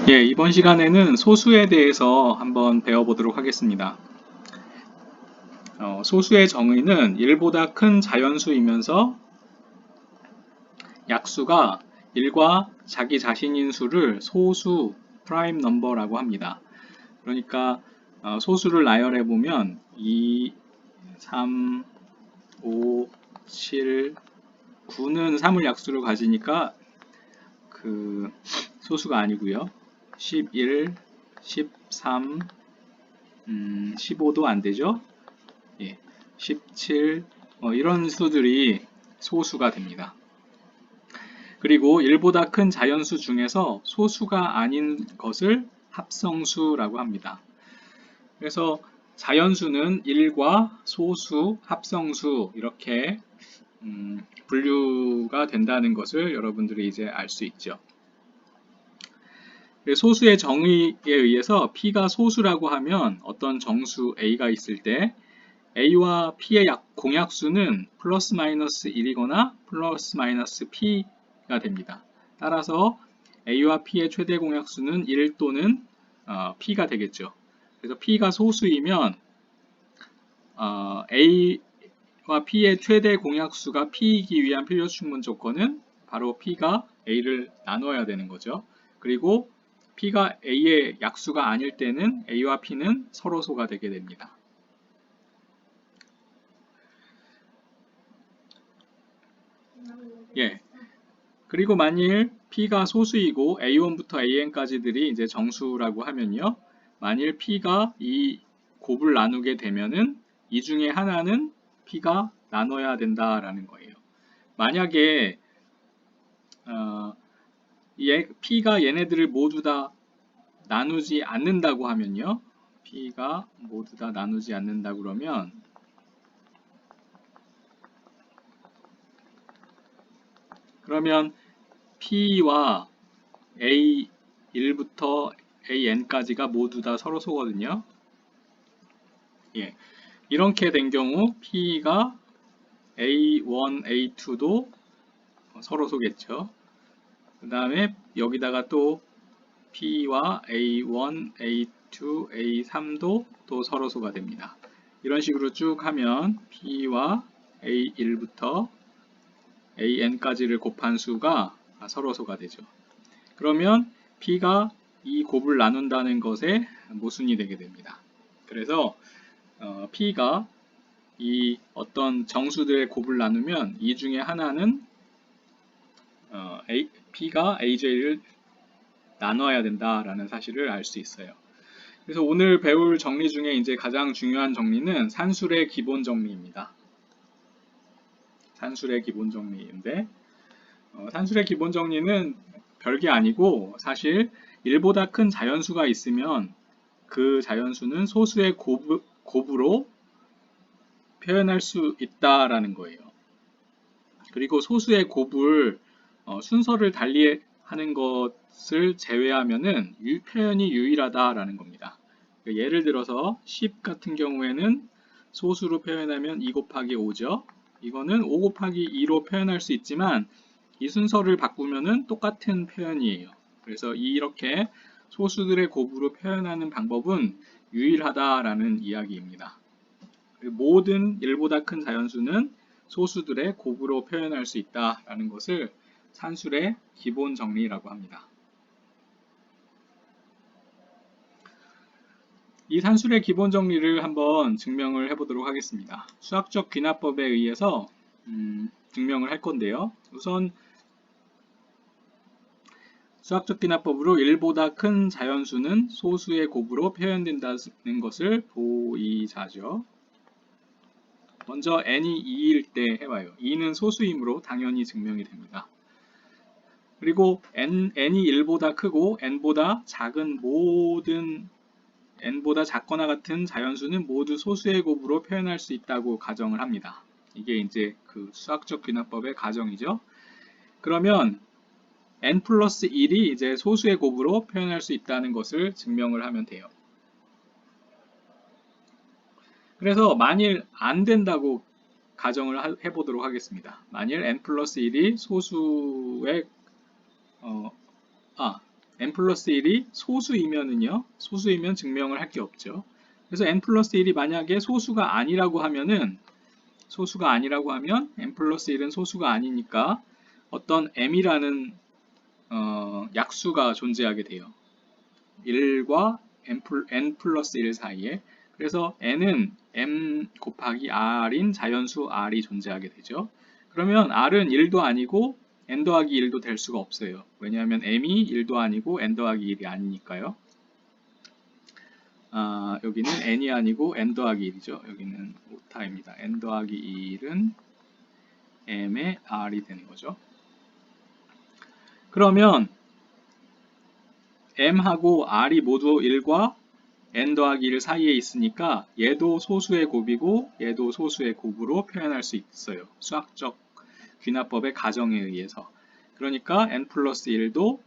예, 이번 시간에는 소수에 대해서 한번 배워보도록 하겠습니다. 소수의 정의는 1보다 큰 자연수이면서 약수가 1과 자기 자신인 수를 소수 프라임 넘버라고 합니다. 그러니까 소수를 나열해보면 2, 3, 5, 7, 9는 3을 약수로 가지니까 그 소수가 아니고요. 11, 13, 15도 안 되죠? 예, 17, 이런 수들이 소수가 됩니다. 그리고 1보다 큰 자연수 중에서 소수가 아닌 것을 합성수라고 합니다. 그래서 자연수는 1과 소수, 합성수 이렇게 분류가 된다는 것을 여러분들이 이제 알 수 있죠. 소수의 정의에 의해서 P가 소수라고 하면 어떤 정수 A가 있을 때 A와 P의 공약수는 플러스 마이너스 1이거나 플러스 마이너스 P가 됩니다. 따라서 A와 P의 최대 공약수는 1 또는 P가 되겠죠. 그래서 P가 소수이면 A와 P의 최대 공약수가 P이기 위한 필요 충분 조건은 바로 P가 A를 나눠야 되는 거죠. 그리고 P가 A의 약수가 아닐 때는 A와 P는 서로소가 되게 됩니다. 예. 그리고 만일 P가 소수이고 A1부터 AN까지들이 이제 정수라고 하면요. 만일 P가 이 곱을 나누게 되면은 이 중에 하나는 P가 나눠야 된다라는 거예요. 만약에 P가 얘네들을 모두 다 나누지 않는다고 하면요. P가 모두 다 나누지 않는다 그러면 P와 A1부터 AN까지가 모두 다 서로소거든요. 예. 이렇게 된 경우 P가 A1, A2도 서로소겠죠. 그 다음에 여기다가 또 P와 A1, A2, A3도 또 서로소가 됩니다. 이런 식으로 쭉 하면 P와 A1부터 AN까지를 곱한 수가 서로소가 되죠. 그러면 P가 이 곱을 나눈다는 것의 모순이 되게 됩니다. 그래서 P가 이 어떤 정수들의 곱을 나누면 이 중에 하나는 P가 AJ를 나눠야 된다라는 사실을 알 수 있어요. 그래서 오늘 배울 정리 중에 이제 가장 중요한 정리는 산술의 기본 정리입니다. 산술의 기본 정리인데 산술의 기본 정리는 별게 아니고 사실 1보다 큰 자연수가 있으면 그 자연수는 소수의 곱으로 표현할 수 있다라는 거예요. 그리고 소수의 곱을 순서를 달리 하는 것을 제외하면은 표현이 유일하다라는 겁니다. 예를 들어서 10 같은 경우에는 소수로 표현하면 2 곱하기 5죠. 이거는 5 곱하기 2로 표현할 수 있지만 이 순서를 바꾸면은 똑같은 표현이에요. 그래서 이렇게 소수들의 곱으로 표현하는 방법은 유일하다라는 이야기입니다. 모든 1보다 큰 자연수는 소수들의 곱으로 표현할 수 있다라는 것을 산술의 기본 정리라고 합니다. 이 산술의 기본 정리를 한번 증명을 해보도록 하겠습니다. 수학적 귀납법에 의해서 증명을 할 건데요. 우선 수학적 귀납법으로 1보다 큰 자연수는 소수의 곱으로 표현된다는 것을 보이자죠. 먼저 n이 2일 때 해봐요. 2는 소수이므로 당연히 증명이 됩니다. 그리고 n이 1보다 크고 n보다 작은 모든 n보다 작거나 같은 자연수는 모두 소수의 곱으로 표현할 수 있다고 가정을 합니다. 이게 이제 그 수학적 귀납법의 가정이죠. 그러면 n 플러스 1이 이제 소수의 곱으로 표현할 수 있다는 것을 증명을 하면 돼요. 그래서 만일 안 된다고 가정을 해보도록 하겠습니다. 만일 n 플러스 1이 소수의 n 플러스 1이 소수이면은요, 소수이면 증명을 할 게 없죠. 그래서 n 플러스 1이 만약에 소수가 아니라고 하면은, n 플러스 1은 소수가 아니니까 어떤 m이라는 약수가 존재하게 돼요. 1과 n 플러스 1 사이에. 그래서 n은 m 곱하기 r인 자연수 r이 존재하게 되죠. 그러면 r은 1도 아니고 n 더하기 1도 될 수가 없어요. 왜냐하면 m이 1도 아니고 n 더하기 1이 아니니까요. 여기는 n이 아니고 n 더하기 1이죠. 여기는 오타입니다. n 더하기 1은 m의 r이 되는 거죠. 그러면 m하고 r이 모두 1과 n 더하기 1 사이에 있으니까 얘도 소수의 곱이고 얘도 소수의 곱으로 표현할 수 있어요. 수학적 귀납법의 가정에 의해서. 그러니까 n 플러스 1도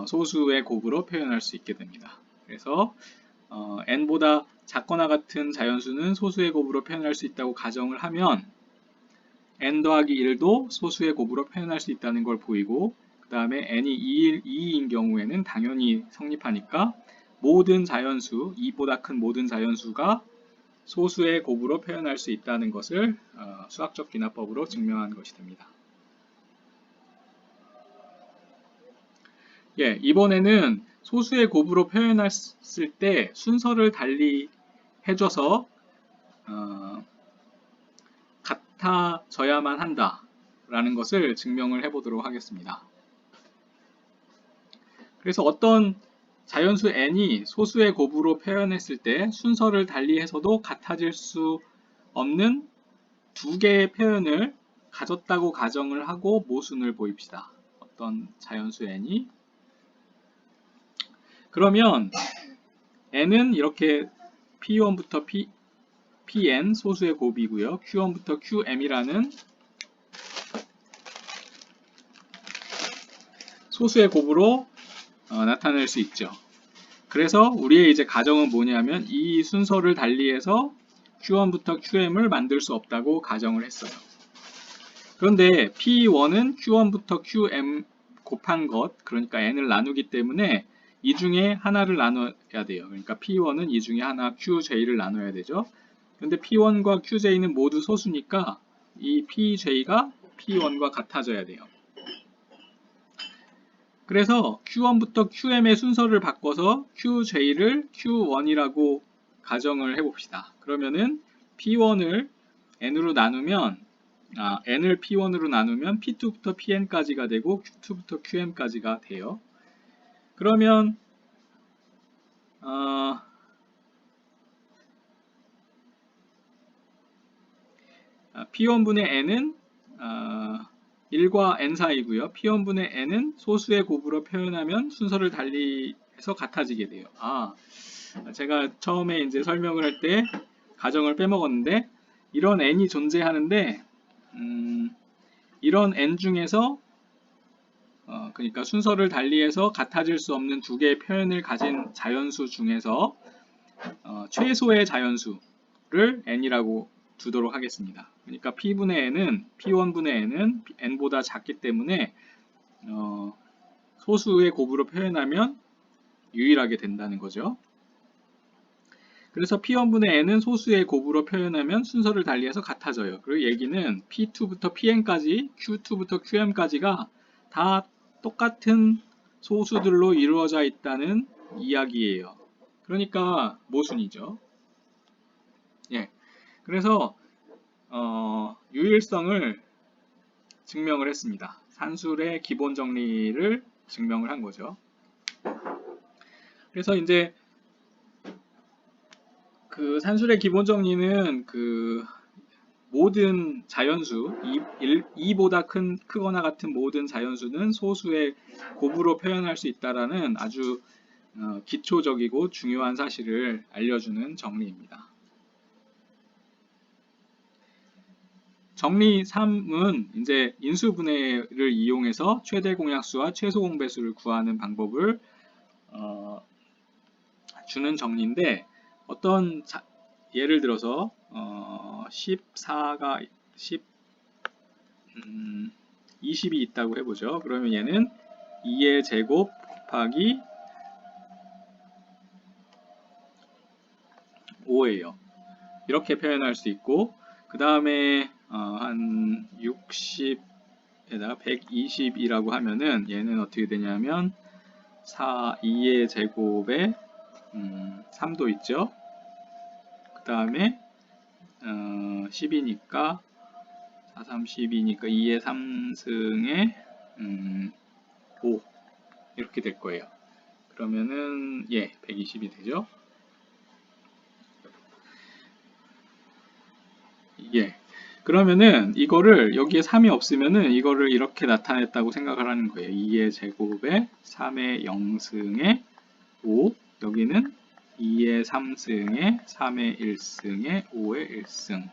소수의 곱으로 표현할 수 있게 됩니다. 그래서 n보다 작거나 같은 자연수는 소수의 곱으로 표현할 수 있다고 가정을 하면 n 더하기 1도 소수의 곱으로 표현할 수 있다는 걸 보이고, 그 다음에 n이 2인 경우에는 당연히 성립하니까 모든 자연수, 2보다 큰 모든 자연수가 소수의 곱으로 표현할 수 있다는 것을 수학적 귀납법으로 증명한 것이 됩니다. 예, 이번에는 소수의 곱으로 표현했을 때 순서를 달리 해줘서 같아져야만 한다라는 것을 증명을 해보도록 하겠습니다. 그래서 어떤 자연수 n이 소수의 곱으로 표현했을 때 순서를 달리해서도 같아질 수 없는 두 개의 표현을 가졌다고 가정을 하고 모순을 보입시다. 어떤 자연수 n이, 그러면 n은 이렇게 p1부터 pn 소수의 곱이고요. q1부터 qm이라는 소수의 곱으로 나타낼 수 있죠. 그래서 우리의 이제 가정은 뭐냐면 이 순서를 달리해서 q1부터 qm을 만들 수 없다고 가정을 했어요. 그런데 p1은 q1부터 qm 곱한 것, 그러니까 n을 나누기 때문에 이 중에 하나를 나눠야 돼요. 그러니까 p1은 이 중에 하나 qj를 나눠야 되죠. 근데 p1과 qj는 모두 소수니까 이 pj가 p1과 같아져야 돼요. 그래서 q1부터 qm의 순서를 바꿔서 qj를 q1이라고 가정을 해봅시다. 그러면은 p1을 n으로 나누면 n을 p1으로 나누면 p2부터 pn까지가 되고 q2부터 qm까지가 돼요. 그러면 p1분의 n은 1과 n 사이고요. p1분의 n은 소수의 곱으로 표현하면 순서를 달리해서 같아지게 돼요. 제가 처음에 이제 설명을 할 때 가정을 빼먹었는데 이런 n이 존재하는데 이런 n 중에서 그러니까 순서를 달리해서 같아질 수 없는 두 개의 표현을 가진 자연수 중에서 최소의 자연수를 n이라고 두도록 하겠습니다. 그러니까 p분의 n은 p1분의 n은 n보다 작기 때문에 소수의 곱으로 표현하면 유일하게 된다는 거죠. 그래서 p1분의 n은 소수의 곱으로 표현하면 순서를 달리해서 같아져요. 그리고 얘기는 p2부터 pn까지, q2부터 qm까지가 다 똑같은 소수들로 이루어져 있다는 이야기예요. 그러니까 모순이죠. 예. 그래서 유일성을 증명을 했습니다. 산술의 기본 정리를 증명을 한 거죠. 그래서 이제 그 산술의 기본 정리는 그 모든 자연수, 2보다 크거나 같은 모든 자연수는 소수의 곱으로 표현할 수 있다라는 아주 기초적이고 중요한 사실을 알려주는 정리입니다. 정리 3은 이제 인수분해를 이용해서 최대 공약수와 최소 공배수를 구하는 방법을 주는 정리인데, 어떤 예를 들어서 14가 20이 있다고 해보죠. 그러면 얘는 2의 제곱 곱하기 5예요. 이렇게 표현할 수 있고, 그 다음에 한 60에다가 120이라고 하면은 얘는 어떻게 되냐면 2의 제곱에 3도 있죠. 그 다음에 10이니까 4, 3, 12니까 2의 3승에 5 이렇게 될 거예요. 그러면은 120이 되죠. 그러면은 이거를 여기에 3이 없으면은 이거를 이렇게 나타냈다고 생각을 하는 거예요. 2의 제곱에 3의 0승에 5, 여기는 2의 3승에 3의 1승에 5의 1승.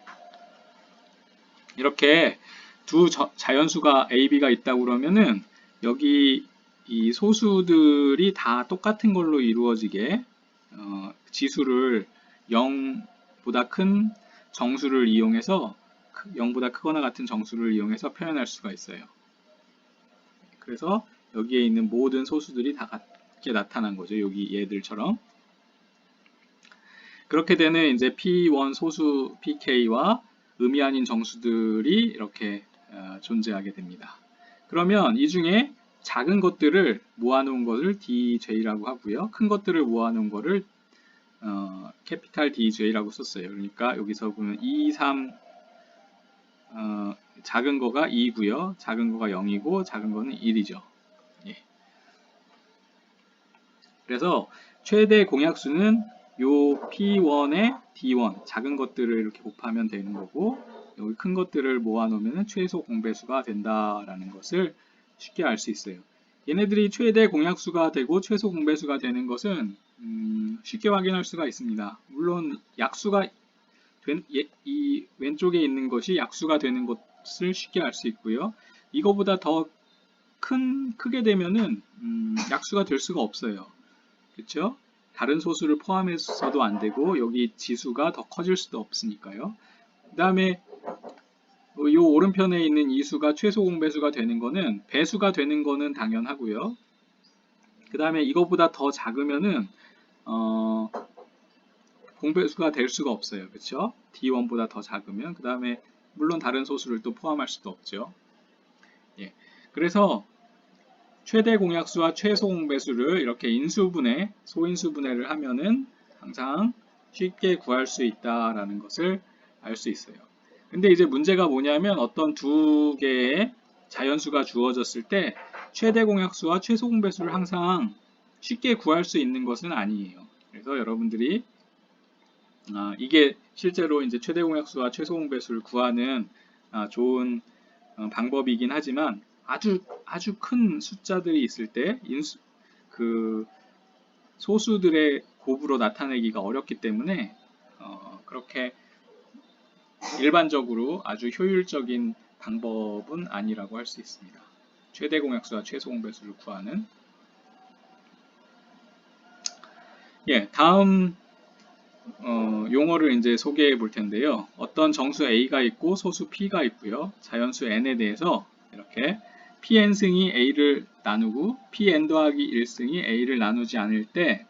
이렇게 두 자연수가 A, B가 있다고 그러면은 여기 이 소수들이 다 똑같은 걸로 이루어지게 지수를 0보다 큰 정수를 이용해서 0보다 크거나 같은 정수를 이용해서 표현할 수가 있어요. 그래서 여기에 있는 모든 소수들이 다 같게 나타난 거죠. 여기 얘들처럼. 그렇게 되는 이제 P1 소수 PK와 의미 아닌 정수들이 이렇게 존재하게 됩니다. 그러면 이 중에 작은 것들을 모아놓은 것을 DJ라고 하고요. 큰 것들을 모아놓은 것을 캐피탈 DJ라고 썼어요. 그러니까 여기서 보면 2, 3 작은 거가 2고요. 작은 거가 0이고 작은 거는 1이죠. 예. 그래서 최대 공약수는 요 P1에 D1 작은 것들을 이렇게 곱하면 되는 거고, 여기 큰 것들을 모아놓으면 최소 공배수가 된다라는 것을 쉽게 알 수 있어요. 얘네들이 최대 공약수가 되고 최소 공배수가 되는 것은 쉽게 확인할 수가 있습니다. 물론 약수가 이 왼쪽에 있는 것이 약수가 되는 것을 쉽게 알 수 있고요. 이거보다 더 크게 되면은 약수가 될 수가 없어요. 그렇죠? 다른 소수를 포함해서도 안 되고 여기 지수가 더 커질 수도 없으니까요. 그 다음에 이 오른편에 있는 이 수가 최소 공배수가 되는 거는 배수가 되는 거는 당연하고요. 그 다음에 이거보다 더 작으면은 공배수가 될 수가 없어요. 그렇죠? D1보다 더 작으면 그 다음에 물론 다른 소수를 또 포함할 수도 없죠. 예. 그래서 최대 공약수와 최소 공배수를 이렇게 인수분해, 소인수분해를 하면은 항상 쉽게 구할 수 있다라는 것을 알 수 있어요. 근데 이제 문제가 뭐냐면 어떤 두 개의 자연수가 주어졌을 때 최대 공약수와 최소 공배수를 항상 쉽게 구할 수 있는 것은 아니에요. 그래서 여러분들이 이게 실제로 이제 최대 공약수와 최소 공배수를 구하는 좋은 방법이긴 하지만 아주 큰 숫자들이 있을 때 그 소수들의 곱으로 나타내기가 어렵기 때문에 그렇게 일반적으로 아주 효율적인 방법은 아니라고 할 수 있습니다. 최대 공약수와 최소 공배수를 구하는. 다음 용어를 이제 소개해 볼 텐데요. 어떤 정수 A가 있고 소수 P가 있고요. 자연수 N에 대해서 이렇게 Pn승이 A를 나누고 Pn 더하기 1승이 A를 나누지 않을 때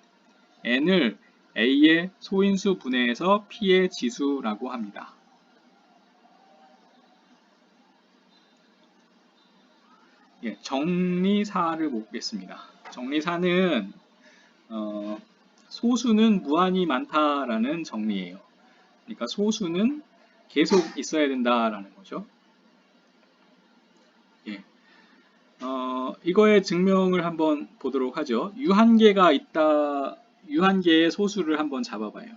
N을 A의 소인수 분해해서 P의 지수라고 합니다. 정리사를 보겠습니다. 정리사는 소수는 무한히 많다라는 정리예요. 그러니까 소수는 계속 있어야 된다라는 거죠. 이거의 증명을 한번 보도록 하죠. 유한계가 있다. 유한계의 소수를 한번 잡아봐요.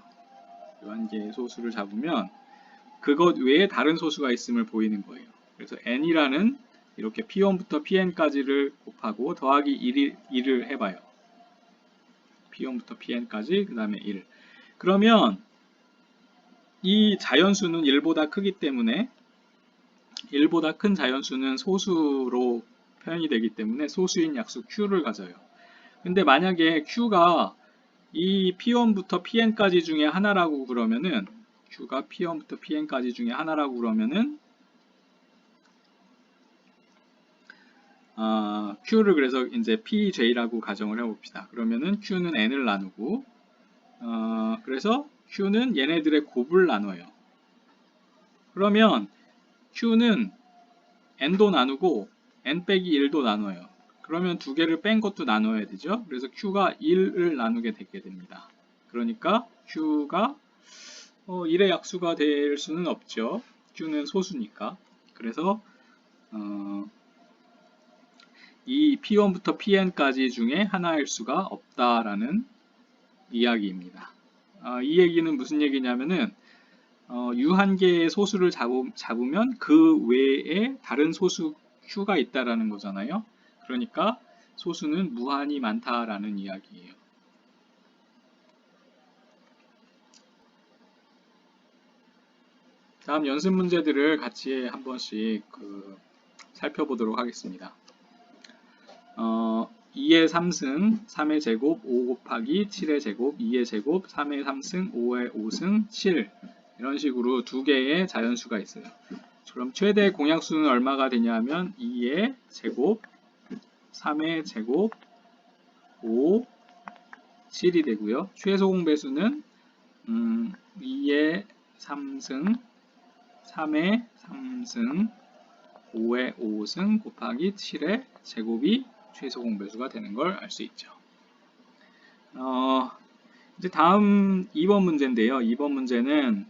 유한계의 소수를 잡으면 그것 외에 다른 소수가 있음을 보이는 거예요. 그래서 n이라는 이렇게 p1부터 pn까지를 곱하고 더하기 1을 해봐요. p1부터 pn까지 그 다음에 1. 그러면 이 자연수는 1보다 크기 때문에 1보다 큰 자연수는 소수로 표현이 되기 때문에 소수인 약수 q를 가져요. 근데 만약에 q가 이 p1부터 pn까지 중에 하나라고 그러면은 q가 p1부터 pn까지 중에 하나라고 그러면은 Q를 그래서 이제 PJ라고 가정을 해봅시다. 그러면은 Q는 N을 나누고, 그래서 Q는 얘네들의 곱을 나눠요. 그러면 Q는 N도 나누고 N 빼기 1도 나눠요. 그러면 두 개를 뺀 것도 나눠야 되죠. 그래서 Q가 1을 나누게 되게 됩니다. 그러니까 Q가 1의 약수가 될 수는 없죠. Q는 소수니까. 그래서 이 P1부터 Pn까지 중에 하나일 수가 없다라는 이야기입니다. 이 얘기는 무슨 얘기냐면은 U 한 개의 소수를 잡으면 그 외에 다른 소수 Q가 있다라는 거잖아요. 그러니까 소수는 무한히 많다라는 이야기예요. 다음 연습 문제들을 같이 한 번씩 살펴보도록 하겠습니다. 2의 3승, 3의 제곱, 5 곱하기 7의 제곱, 2의 제곱, 3의 3승, 5의 5승, 7 이런 식으로 두 개의 자연수가 있어요. 그럼 최대 공약수는 얼마가 되냐면 2의 제곱, 3의 제곱, 5, 7이 되고요. 최소 공배수는 2의 3승, 3의 3승, 5의 5승 곱하기 7의 제곱이 최소 공배수가 되는 걸 알 수 있죠. 이제 다음 2번 문제인데요. 2번 문제는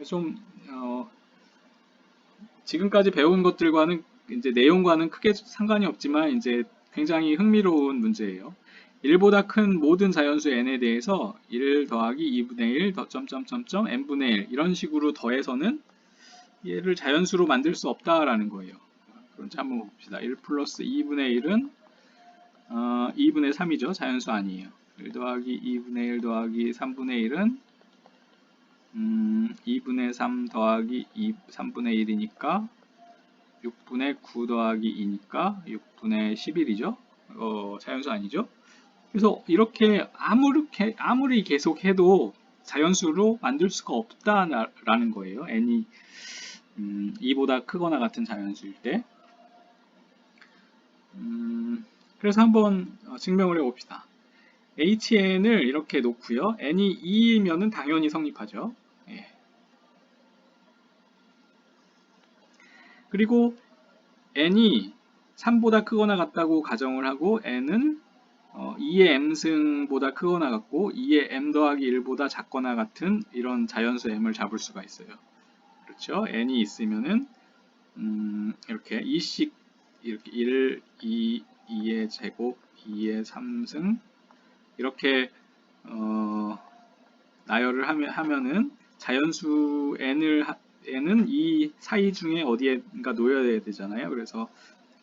좀 지금까지 배운 것들과는 이제 내용과는 크게 상관이 없지만 이제 굉장히 흥미로운 문제예요. 1보다 큰 모든 자연수 n에 대해서 1 더하기 2분의 1 더 점점점점 n분의 1 이런 식으로 더해서는 얘를 자연수로 만들 수 없다라는 거예요. 그럼 한번 봅시다. 1 플러스 2분의 1은 2분의 3이죠. 자연수 아니에요. 1 더하기 2분의 1 더하기 3분의 1은 2분의 3 더하기 3분의 1이니까 6분의 9 더하기 2니까 6분의 11이죠. 자연수 아니죠. 그래서 이렇게 아무리 계속 해도 자연수로 만들 수가 없다라는 거예요. n이 2보다 크거나 같은 자연수일 때. 그래서 한번 증명을 해봅시다. hn을 이렇게 놓고요. n이 2이면 당연히 성립하죠. 예. 그리고 n이 3보다 크거나 같다고 가정을 하고 n은 2의 m승보다 크거나 같고 2의 m 더하기 1보다 작거나 같은 이런 자연수 m을 잡을 수가 있어요. 그렇죠? n이 있으면은 이렇게 2씩 이렇게 1, 2, 2의 제곱, 2의 3승 이렇게 나열을 하면은 자연수 n은 이 사이 중에 어디에가 놓여야 되잖아요. 그래서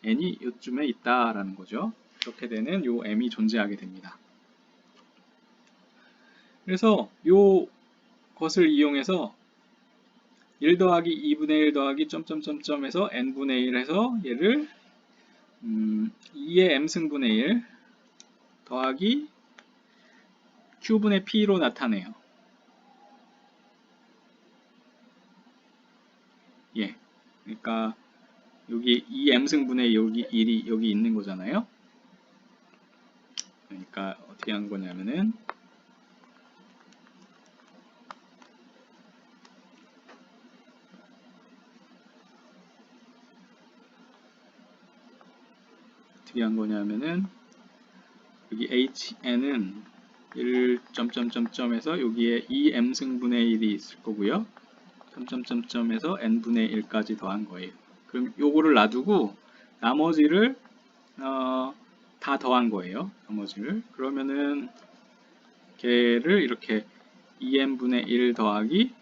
n이 이쯤에 있다라는 거죠. 이렇게 되는 요 m이 존재하게 됩니다. 그래서 요 것을 이용해서 1 더하기 2분의 1 더하기 점점점점 해서 n분의 1 해서 얘를 2의 m승분의 1 더하기 q분의 p로 나타내요. 예. 그러니까 여기 2m승분의 여기 1이 여기 있는 거잖아요. 그러니까 어떻게 한 거냐면은 여기 hn은 1점점점점에서 여기에 2m승분의 1이 있을 거고요. 점점점점에서 n분의 1까지 더한 거예요. 그럼 요거를 놔두고 나머지를 다 더한 거예요. 나머지를. 그러면은 걔를 이렇게 2n분의 1 더하기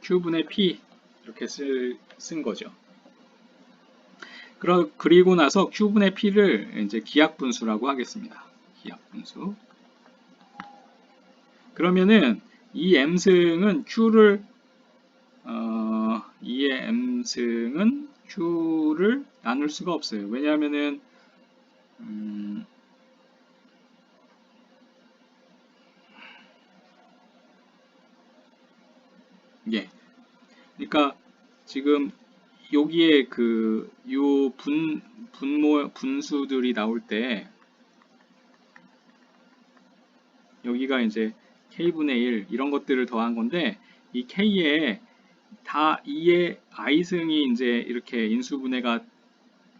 q분의 p 이렇게 쓴 거죠. 그리고 나서 q분의 p를 이제 기하분수라고 하겠습니다. 기하분수. 그러면은 이 m승은 q를 2의 m승은 q를 나눌 수가 없어요. 왜냐하면은 예. 그러니까 지금 여기에 요 분수들이 나올 때 여기가 이제 k분의 1 이런 것들을 더한 건데 이 k에 다 2의 i승이 이제 이렇게 인수분해가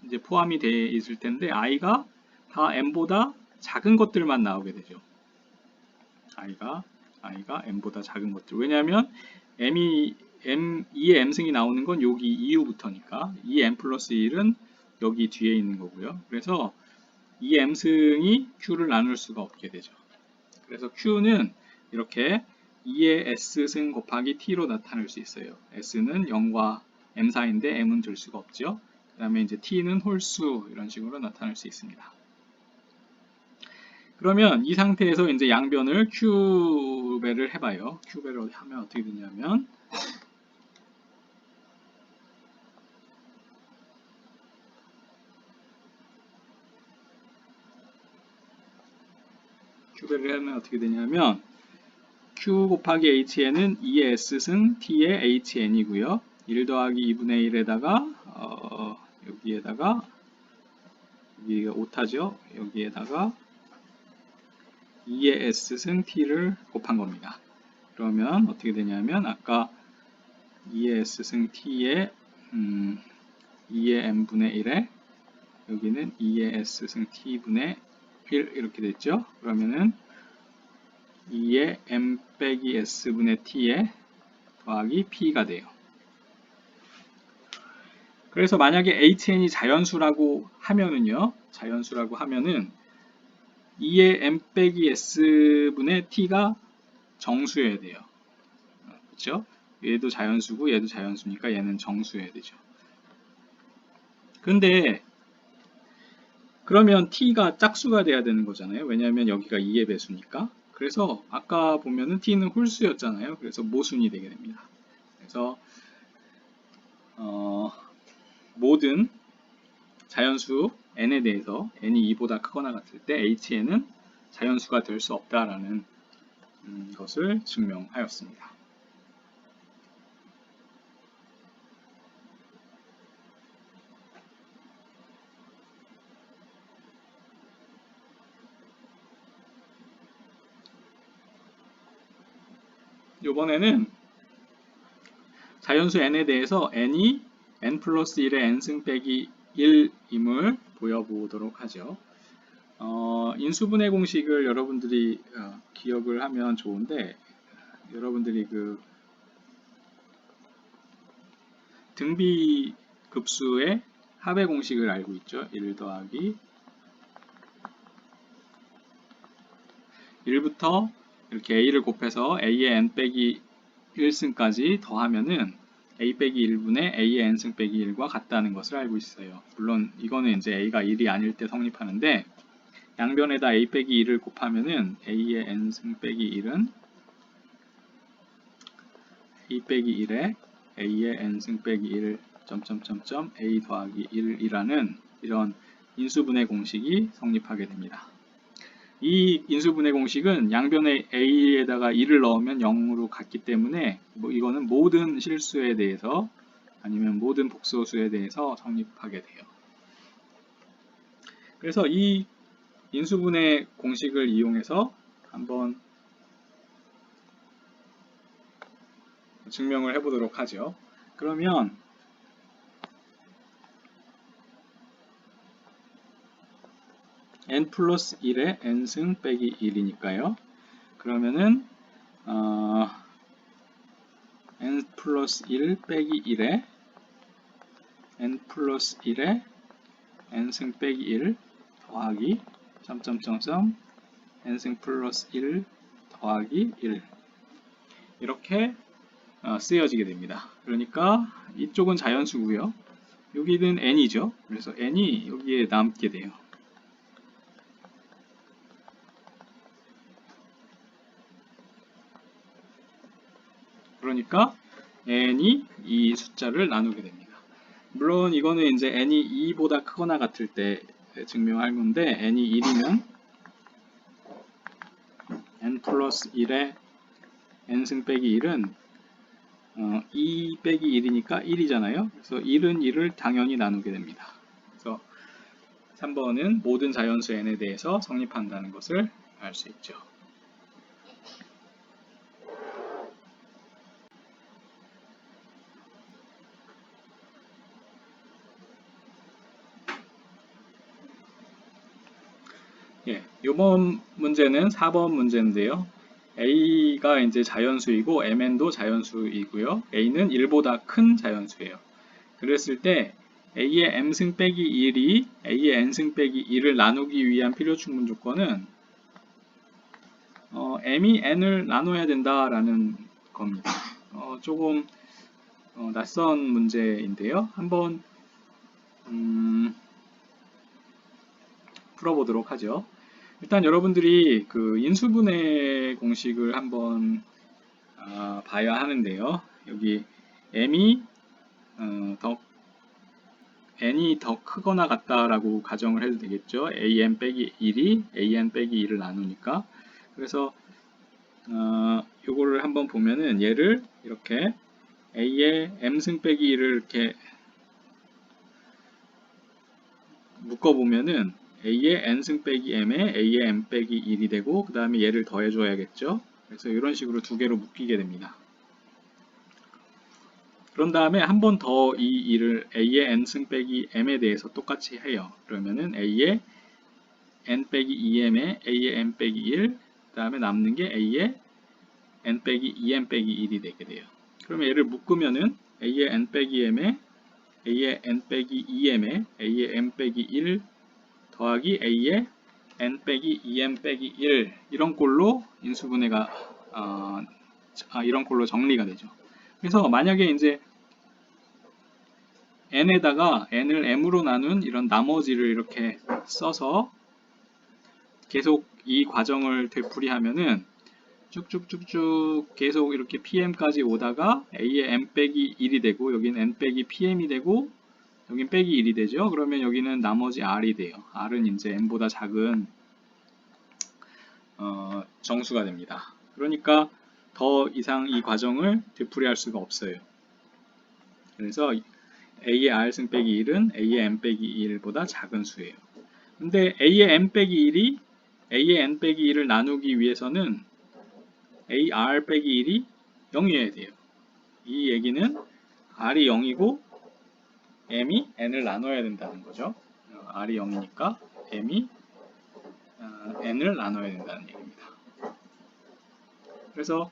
이제 포함이 되어 있을 텐데 i가 다 m보다 작은 것들만 나오게 되죠. i가 m보다 작은 것들. 왜냐하면 m이 2의 m승이 나오는 건 여기 이후부터니까 2m 플러스 1은 여기 뒤에 있는 거고요. 그래서 2m승이 q를 나눌 수가 없게 되죠. 그래서 q는 이렇게 2의 s승 곱하기 t로 나타낼 수 있어요. s는 0과 m 사이인데 m은 줄 수가 없죠. 그 다음에 이제 t는 홀수 이런 식으로 나타낼 수 있습니다. 그러면 이 상태에서 이제 양변을 q배를 해봐요. q배를 하면 어떻게 되냐면 q배를 하면 어떻게 되냐면 q 곱하기 hn은 2의 s승 t의 hn이고요. 1 더하기 2분의 1에다가 여기에다가 여기가 오타죠. 여기에다가 2의 s승 t를 곱한 겁니다. 그러면 어떻게 되냐면 아까 2의 s승 t의 2의 m분의 1에 여기는 2의 s승 t분의 1 이렇게 됐죠. 그러면은 2의 m 빼기 s분의 t에 더하기 p가 돼요. 그래서 만약에 hn이 자연수라고 하면은요, 2의 m 빼기 s분의 t가 정수여야 돼요. 그렇죠? 얘도 자연수고 얘도 자연수니까 얘는 정수여야 되죠. 근데 그러면 t가 짝수가 돼야 되는 거잖아요. 왜냐하면 여기가 2의 배수니까. 그래서 아까 보면은 t는 홀수였잖아요. 그래서 모순이 되게 됩니다. 그래서 모든 자연수 n에 대해서 n이 2보다 크거나 같을 때 hn은 자연수가 될 수 없다라는 것을 증명하였습니다. 이번에는 자연수 n에 대해서 n이 n 플러스 1의 n승 빼기 1임을 보여보도록 하죠. 인수분해 공식을 여러분들이 기억을 하면 좋은데 여러분들이 그 등비급수의 합의 공식을 알고 있죠. 1 더하기 1부터 이렇게 a를 곱해서 a의 n 빼기 1승까지 더하면은 a 빼기 1분의 a의 n승 빼기 1과 같다는 것을 알고 있어요. 물론 이거는 이제 a가 1이 아닐 때 성립하는데 양변에다 a 빼기 1을 곱하면은 a의 n승 빼기 1은 a 빼기 1에 a의 n승 빼기 1 점점점점 a 더하기 1이라는 이런 인수분해 공식이 성립하게 됩니다. 이 인수분해 공식은 양변에 a에다가 1을 넣으면 0으로 같기 때문에 이거는 모든 실수에 대해서 아니면 모든 복소수에 대해서 성립하게 돼요. 그래서 이 인수분해 공식을 이용해서 한번 증명을 해보도록 하죠. 그러면 n 플러스 1에 n승 빼기 1이니까요. 그러면은 n 플러스 1 빼기 1에 n 플러스 1에 n승 빼기 1 더하기 점점점점 n승 플러스 1 더하기 1 이렇게 쓰여지게 됩니다. 그러니까 이쪽은 자연수고요. 여기는 n이죠. 그래서 n이 여기에 남게 돼요. 그러니까 n이 이 숫자를 나누게 됩니다. 물론 이거는 이제 n이 2보다 크거나 같을 때 증명할 건데 n이 1이면 n 플러스 1에 n승 빼기 1은 2 빼기 1이니까 1이잖아요. 그래서 1은 1을 당연히 나누게 됩니다. 그래서 3번은 모든 자연수 n에 대해서 성립한다는 것을 알 수 있죠. 예, 이번 문제는 4번 문제인데요. A가 이제 자연수이고 Mn도 자연수이고요. A는 1보다 큰 자연수예요. 그랬을 때 A의 M승 빼기 1이 A의 N승 빼기 1을 나누기 위한 필요 충분 조건은 M이 N을 나눠야 된다라는 겁니다. 조금 낯선 문제인데요. 한번 풀어보도록 하죠. 일단 여러분들이 그 인수분해 공식을 한번 봐야 하는데요. 여기 n이 더 크거나 같다라고 가정을 해도 되겠죠. an 빼기 1이 an 빼기 2를 나누니까. 그래서 요거를 한번 보면은 얘를 이렇게 a의 m승 빼기 1을 이렇게 묶어보면은 a의 n승 빼기 m에 a의 m 빼기 1이 되고 그 다음에 얘를 더해줘야겠죠. 그래서 이런 식으로 두 개로 묶이게 됩니다. 그런 다음에 한 번 더 이 일을 a의 n승 빼기 m에 대해서 똑같이 해요. 그러면은 a의 n 빼기 2m에 a의 m 빼기 1, 그 다음에 남는 게 a의 n 빼기 2m 빼기 1이 되게 돼요. 그러면 얘를 묶으면은 a의 n 빼기 m에 a의 n 빼기 2m에 a의 m 빼기 1 더하기 a의 n 빼기 2m 빼기 1 이런 꼴로 인수분해가 이런 꼴로 정리가 되죠. 그래서 만약에 이제 n에다가 n을 m으로 나눈 이런 나머지를 이렇게 써서 계속 이 과정을 되풀이하면은 쭉쭉쭉쭉 계속 이렇게 pm까지 오다가 a의 m 빼기 1이 되고 여기는 n 빼기 pm이 되고 여긴 빼기 1이 되죠. 그러면 여기는 나머지 r이 돼요. r은 이제 n보다 작은 정수가 됩니다. 그러니까 더 이상 이 과정을 되풀이할 수가 없어요. 그래서 a의 r승 빼기 1은 a의 m 빼기 1보다 작은 수예요. 근데 a의 m 빼기 1이 a의 n 빼기 1을 나누기 위해서는 ar 빼기 1이 0이어야 돼요. 이 얘기는 r이 0이고 m이 n을 나눠야 된다는 거죠. r이 0이니까 m이 n을 나눠야 된다는 얘기입니다. 그래서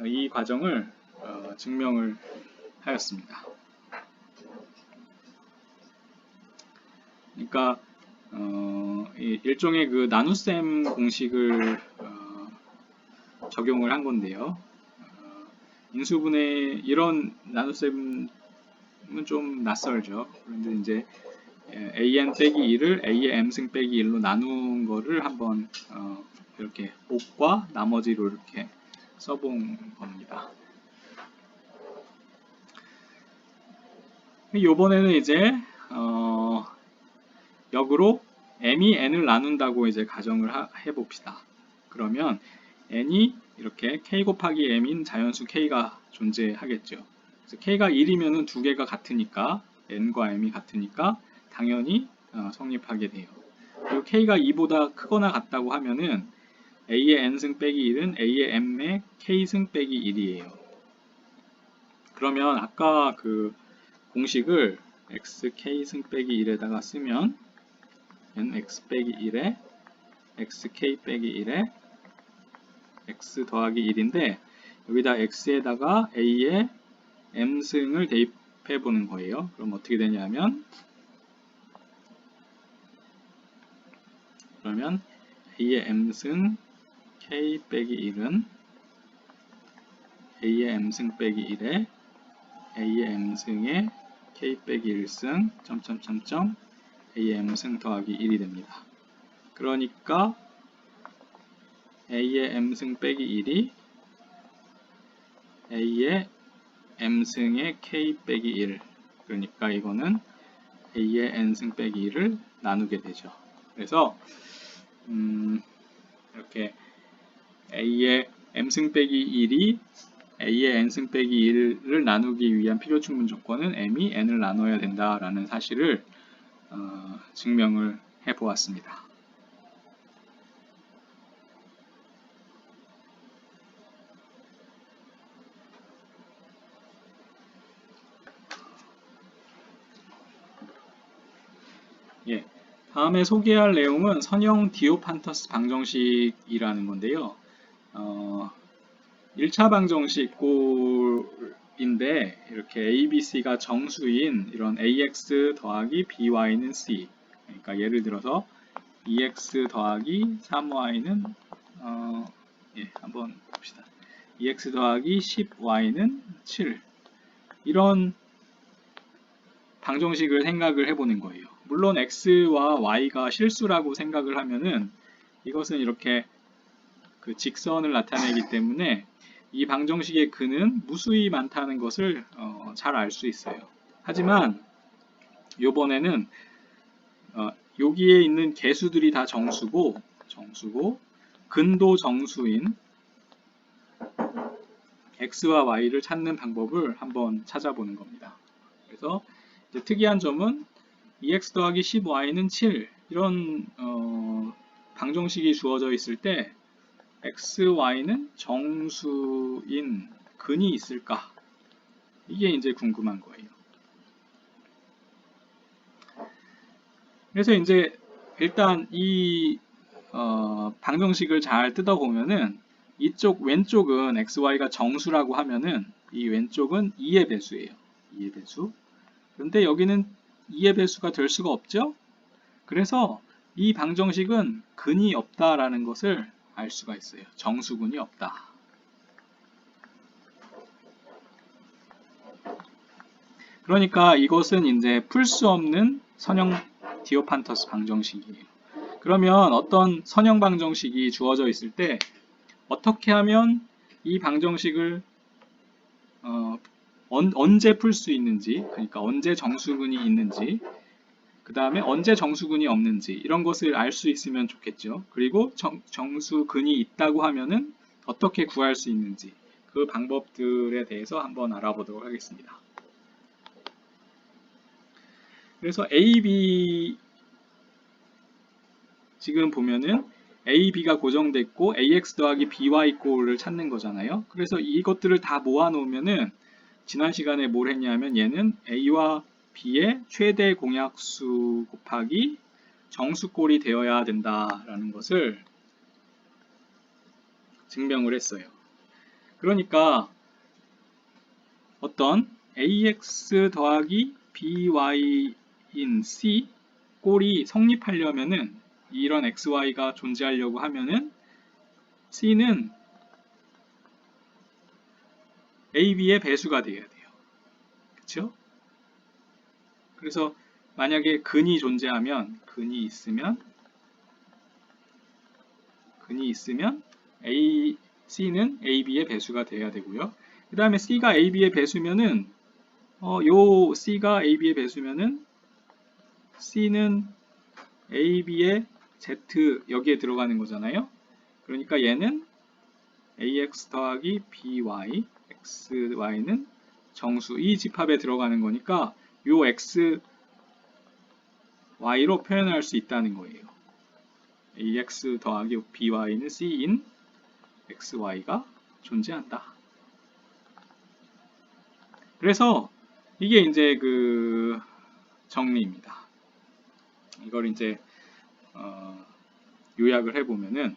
이 과정을 증명을 하였습니다. 그러니까 일종의 그 나눗셈 공식을 적용을 한 건데요. 인수분해 이런 나눗셈은 좀 낯설죠. 그런데 이제 an 빼기 1을 a의 m승 빼기 1로 나눈 거를 한번 이렇게 곱과 나머지로 이렇게 써본 겁니다. 이번에는 이제 역으로 m이 n을 나눈다고 이제 가정을 해봅시다. 그러면 n이 이렇게 k 곱하기 m인 자연수 k가 존재하겠죠. 그래서 k가 1이면 두 개가 같으니까 n과 m이 같으니까 당연히 성립하게 돼요. 그리고 k가 2보다 크거나 같다고 하면은 a의 n승 빼기 1은 a의 m의 k승 빼기 1이에요. 그러면 아까 그 공식을 xk승 빼기 1에다가 쓰면 nx 빼기 1에 xk 빼기 1에 x 더하기 1인데 여기다 x에다가 a의 m승을 대입해 보는 거예요. 그럼 어떻게 되냐면 그러면 a의 m승 k 빼기 1은 a의 m승 빼기 1에 a의 m승의 k 빼기 1승 점점점점 a의 m승 더하기 1이 됩니다. 그러니까 a의 m승 빼기 1이 a의 m승의 k 빼기 1 그러니까 이거는 a의 n승 빼기 1을 나누게 되죠. 그래서 이렇게 a의 m승 빼기 1이 a의 n승 빼기 1을 나누기 위한 필요 충분 조건은 m이 n을 나눠야 된다라는 사실을 증명을 해 보았습니다. 예, 다음에 소개할 내용은 선형 디오판터스 방정식이라는 건데요. 1차 방정식 꼴인데 이렇게 A, B, C가 정수인 이런 AX 더하기 BY는 C. 그러니까 예를 들어서 2X 더하기 3Y는 한번 봅시다. 2X 더하기 10Y는 7. 이런 방정식을 생각을 해보는 거예요. 물론 X와 Y가 실수라고 생각을 하면은 이것은 이렇게 그 직선을 나타내기 때문에 이 방정식의 근은 무수히 많다는 것을 잘 알 수 있어요. 하지만 요번에는 여기에 있는 개수들이 다 정수고 근도 정수인 x와 y를 찾는 방법을 한번 찾아보는 겁니다. 그래서 이제 특이한 점은 2x 더하기 10y는 7 이런 방정식이 주어져 있을 때 x, y는 정수인 근이 있을까? 이게 이제 궁금한 거예요. 그래서 이제 일단 이 방정식을 잘 뜯어보면은 이쪽 왼쪽은 xy가 정수라고 하면은 이 왼쪽은 2의 배수예요. 2의 배수. 그런데 여기는 2의 배수가 될 수가 없죠? 그래서 이 방정식은 근이 없다라는 것을 알 수가 있어요. 정수근이 없다. 그러니까 이것은 이제 풀 수 없는 선형 디오판터스 방정식이에요. 그러면 어떤 선형 방정식이 주어져 있을 때 어떻게 하면 이 방정식을 언제 풀 수 있는지, 그러니까 언제 정수근이 있는지, 그 다음에 언제 정수근이 없는지 이런 것을 알 수 있으면 좋겠죠. 그리고 정수근이 있다고 하면은 어떻게 구할 수 있는지 그 방법들에 대해서 한번 알아보도록 하겠습니다. 그래서 A, B 지금 보면은 A, B가 고정됐고 AX 더하기 BY 꼴을 찾는 거잖아요. 그래서 이것들을 다 모아놓으면은 지난 시간에 뭘 했냐면 얘는 A와 B의 최대 공약수 곱하기 정수꼴이 되어야 된다라는 것을 증명을 했어요. 그러니까 어떤 AX 더하기 BY인 C 꼴이 성립하려면은 이런 XY가 존재하려고 하면은 C는 AB의 배수가 돼야 돼요. 그렇죠? 그래서 만약에 근이 존재하면 근이 있으면 C는 AB의 배수가 돼야 되고요. 그 다음에 C가 AB의 배수면은 요 C가 AB의 배수면은 C는 AB의 Z 여기에 들어가는 거잖아요. 그러니까 얘는 AX 더하기 BY, XY는 정수 이 집합에 들어가는 거니까 요 X, Y로 표현할 수 있다는 거예요. AX 더하기 BY는 C인 XY가 존재한다. 그래서 이게 이제 그 정리입니다. 이걸 이제 요약을 해보면은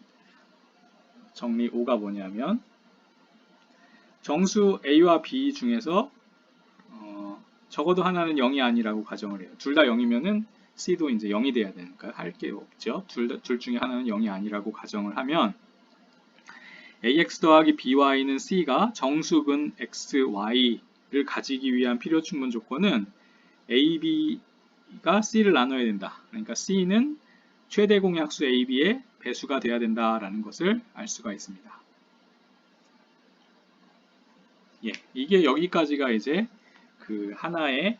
정리 5가 뭐냐면 정수 A와 B 중에서 적어도 하나는 0이 아니라고 가정을 해요. 둘 다 0이면은 C도 이제 0이 돼야 되니까 할 게 없죠. 둘 중에 하나는 0이 아니라고 가정을 하면 AX 더하기 BY는 C가 정수근 XY를 가지기 위한 필요 충분 조건은 AB가 C를 나눠야 된다. 그러니까 C는 최대 공약수 AB의 배수가 돼야 된다라는 것을 알 수가 있습니다. 예, 이게 여기까지가 이제 그 하나의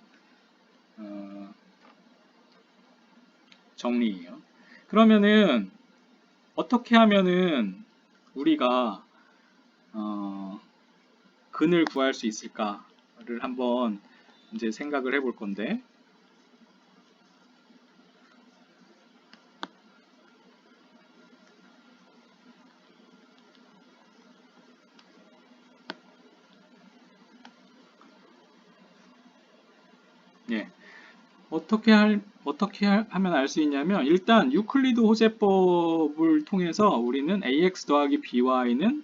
정리예요. 그러면은 어떻게 하면은 우리가 근을 구할 수 있을까를 한번 이제 생각을 해볼 건데, 예. 어떻게 하면 알 수 있냐면, 일단 유클리드 호재법을 통해서 우리는 ax 더하기 by는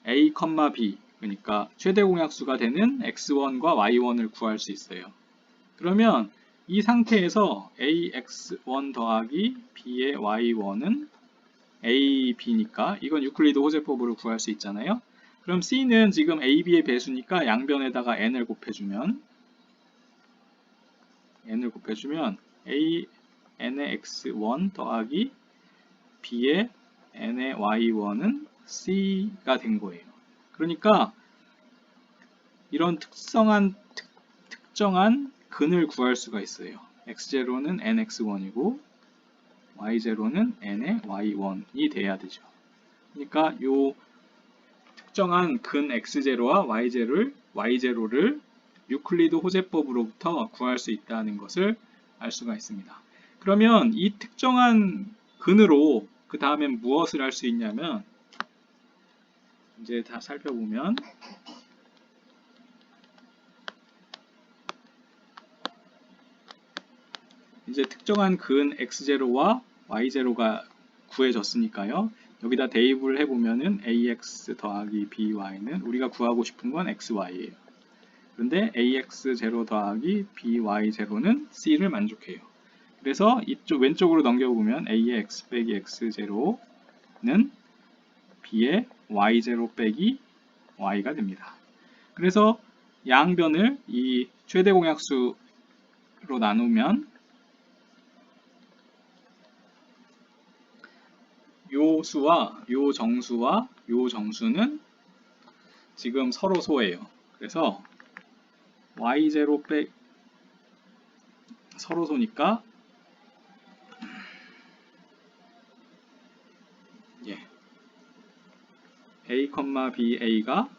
a, b, 그러니까 최대 공약수가 되는 x1과 y1을 구할 수 있어요. 그러면 이 상태에서 ax1 더하기 b의 y1은 a, b니까 이건 유클리드 호재법으로 구할 수 있잖아요. 그럼 c는 지금 a, b의 배수니까 양변에다가 n을 곱해주면 a n의 x1 더하기 b의 n의 y1은 c가 된 거예요. 그러니까 이런 특정한 근을 구할 수가 있어요. x0는 nx1이고 y0는 n의 y1이 돼야 되죠. 그러니까 이 특정한 근 x0와 y0를 유클리드 호재법으로부터 구할 수 있다는 것을 알 수가 있습니다. 그러면 이 특정한 근으로 그 다음엔 무엇을 할 수 있냐면, 이제 다 살펴보면 이제 특정한 근 x0와 y0가 구해졌으니까요. 여기다 대입을 해보면은 ax 더하기 by는 우리가 구하고 싶은 건 xy예요. 그런데 ax0 더하기 by0는 c를 만족해요. 그래서 이쪽 왼쪽으로 넘겨보면 a의 x 빼기 x0는 b의 y0 빼기 y가 됩니다. 그래서 양변을 이 최대 공약수로 나누면 요 수와 요 정수는 지금 서로 소예요. 그래서 y0 빼 서로 소니까 a, ba가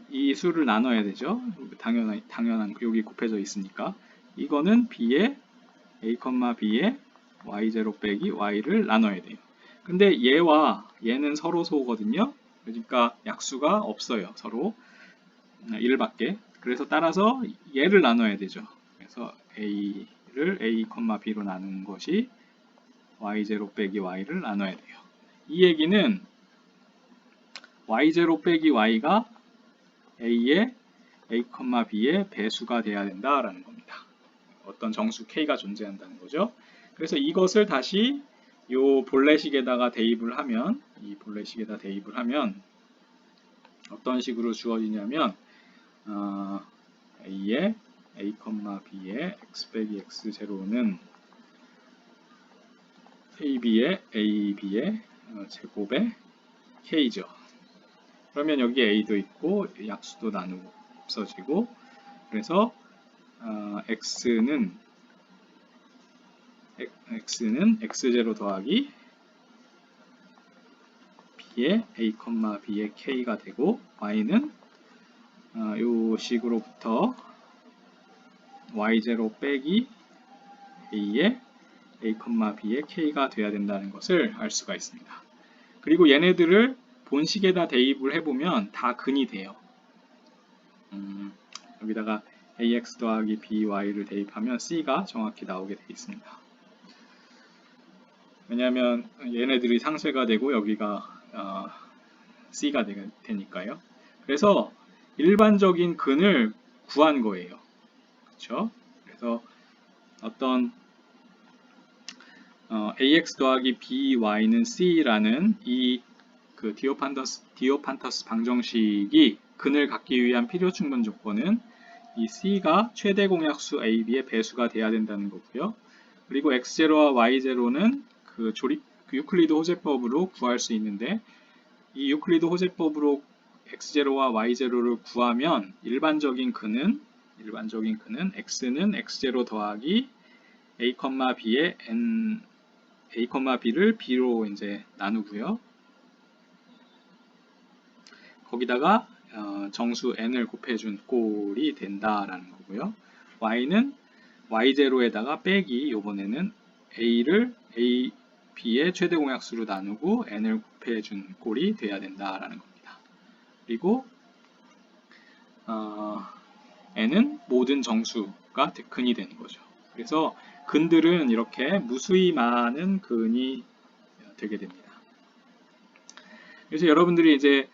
이 수를 나눠야 되죠. 당연한 여기 곱해져 있으니까 이거는 b의 a, b의 y0 빼기 y를 나눠야 돼요. 근데 얘는 서로 소거든요. 그러니까 약수가 없어요. 서로 1밖에. 그래서 따라서 얘를 나눠야 되죠. 그래서 a를 a, b로 나누는 것이 y0 빼기 y를 나눠야 돼요. 이 얘기는 y0 빼기 y가 a의 a, b의 배수가 돼야 된다라는 겁니다. 어떤 정수 k가 존재한다는 거죠. 그래서 이것을 다시 이 본래식에다가 대입을 하면, 어떤 식으로 주어지냐면 a의 a, b의 x 빼기 x0는 ab의 제곱의 k죠. 그러면 여기 a도 있고 약수도 나누고 없어지고, 그래서 x는 x0 더하기 b의 a, b의 k가 되고, y는 요 식으로부터 y0 빼기 a의 a, b의 k가 돼야 된다는 것을 알 수가 있습니다. 그리고 얘네들을 본식에다 대입을 해보면 다 근이 돼요. 여기다가 ax 더하기 by를 대입하면 c가 정확히 나오게 되어 있습니다. 왜냐하면 얘네들이 상쇄가 되고 여기가 c가 되니까요. 그래서 일반적인 근을 구한 거예요. 그렇죠? 그래서 어떤 ax 더하기 by는 c라는 이 그 디오판터스 방정식이 근을 갖기 위한 필요 충분 조건은 이 c가 최대 공약수 ab의 배수가 돼야 된다는 거고요. 그리고 x0와 y0는 그 유클리드 호재법으로 구할 수 있는데, 이 유클리드 호재법으로 x0와 y0를 구하면 일반적인 근은 x는 x0 더하기 a, b의 a, b를 b로 이제 나누고요. 거기다가 정수 n을 곱해준 꼴이 된다라는 거고요. y는 y0에다가 빼기 요번에는 a를 a, b의 최대 공약수로 나누고 n을 곱해준 꼴이 돼야 된다라는 겁니다. 그리고 n은 모든 정수가 근이 되는 거죠. 그래서 근들은 이렇게 무수히 많은 근이 되게 됩니다. 그래서 여러분들이 이제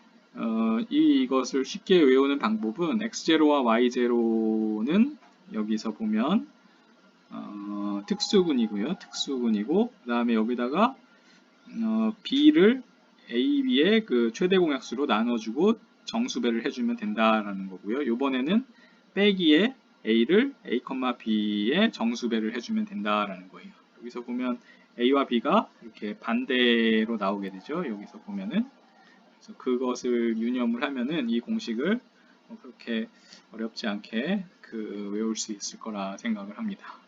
이것을 쉽게 외우는 방법은 x0와 y0는 여기서 보면 특수근이고요. 특수근이고 그 다음에 여기다가 b를 a, b의 그 최대 공약수로 나눠주고 정수배를 해주면 된다라는 거고요. 이번에는 빼기에 a를 a, b의 정수배를 해주면 된다라는 거예요. 여기서 보면 a와 b가 이렇게 반대로 나오게 되죠. 여기서 보면은 그래서 그것을 유념을 하면은 이 공식을 그렇게 어렵지 않게 외울 수 있을 거라 생각을 합니다.